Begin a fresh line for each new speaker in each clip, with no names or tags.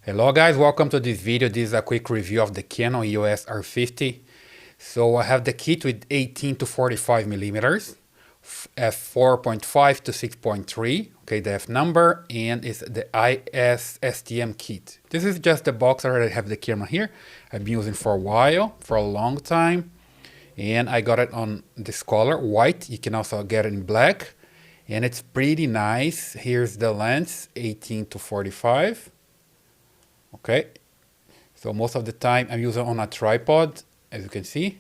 Hello guys, welcome to this video. This is a quick review of the Canon EOS R50. So I have the kit with 18 to 45 millimeters, f4.5 to 6.3, okay, the F number, and it's the IS-STM kit. This is just the box. I already have the camera here. I've been using for a while, for a long time, and I got it on this color, white. You can also get it in black, and it's pretty nice. Here's the lens, 18 to 45. Okay, so most of the time I'm using on a tripod, as you can see,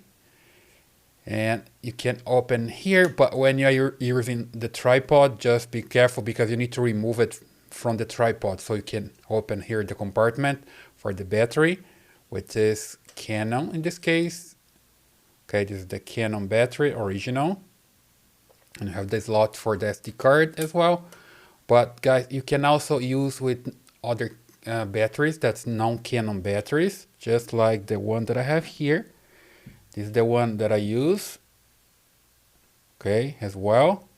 and you can open here, but when you're using the tripod, just be careful because you need to remove it from the tripod. So you can open here the compartment for the battery, which is Canon in this case. Okay, this is the Canon battery, original, and you have the slot for the SD card as well. But guys, you can also use with other batteries that's non-Canon batteries, just like the one that I have here. This is the one that I use, okay, as well.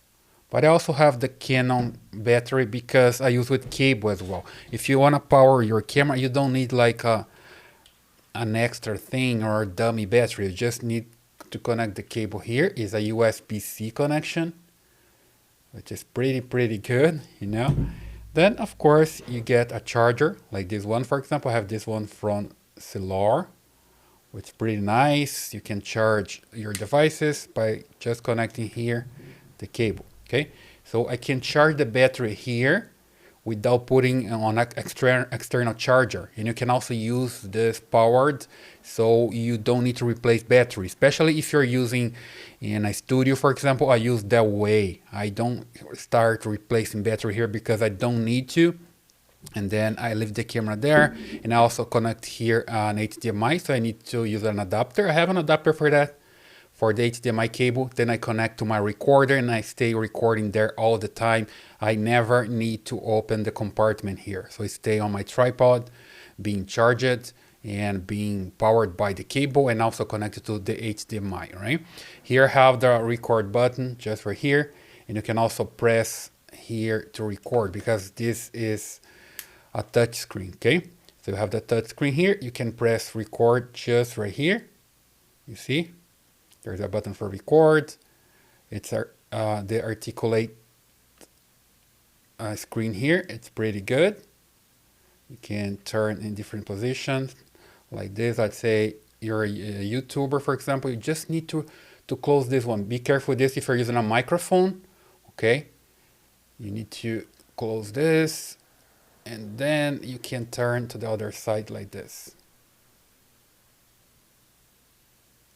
But I also have the Canon battery because I use with cable as well. If you want to power your camera, you don't need like an extra thing or a dummy battery. You just need to connect the cable. Here is a Usbc connection, which is pretty good, you know. Then, of course, you get a charger, like this one, for example. I have this one from Solar, which is pretty nice. You can charge your devices by just connecting here the cable, okay? So I can charge the battery here without putting on an external charger. And you can also use this powered, so you don't need to replace battery, especially if you're using in a studio, for example. I use that way. I don't start replacing battery here because I don't need to. And then I leave the camera there, and I also connect here an HDMI, so I need to use an adapter. I have an adapter for that, for the HDMI cable. Then I connect to my recorder and I stay recording there all the time. I never need to open the compartment here. So I stay on my tripod, being charged and being powered by the cable, and also connected to the HDMI, right? Here I have the record button just right here, and you can also press here to record because this is a touch screen, okay? So you have the touch screen here. You can press record just right here. You see? There's a button for record. It's the articulate screen here. It's pretty good. You can turn in different positions like this. I'd say you're a YouTuber, for example. You just need to close this one. Be careful with this if you're using a microphone, okay? You need to close this, and then you can turn to the other side like this.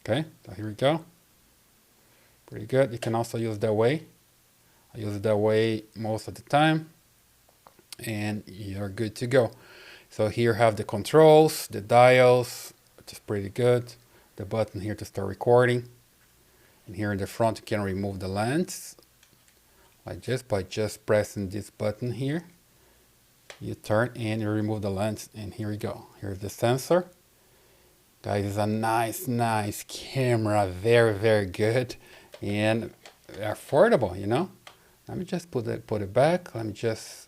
Okay, so here we go. Pretty good. You can also use that way. I use it that way most of the time, and you're good to go. So here have the controls, the dials, which is pretty good. The button here to start recording. And here in the front, you can remove the lens like this by just pressing this button here. You turn and you remove the lens, and here we go. Here's the sensor. Guys, it's a nice camera, very good, and affordable, you know. Let me just put it back. Let me just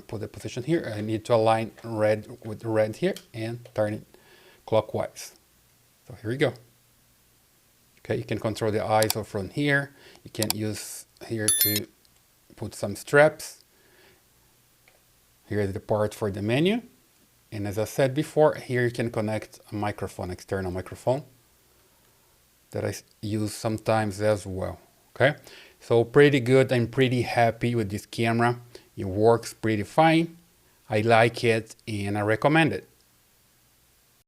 put the position here. I need to align red with red here and turn it clockwise. So here we go. Okay, you can control the ISO from here. You can use here to put some straps. Here is the part for the menu. And as I said before, here you can connect a microphone, external microphone, that I use sometimes as well, okay? So pretty good. I'm pretty happy with this camera. It works pretty fine. I like it and I recommend it.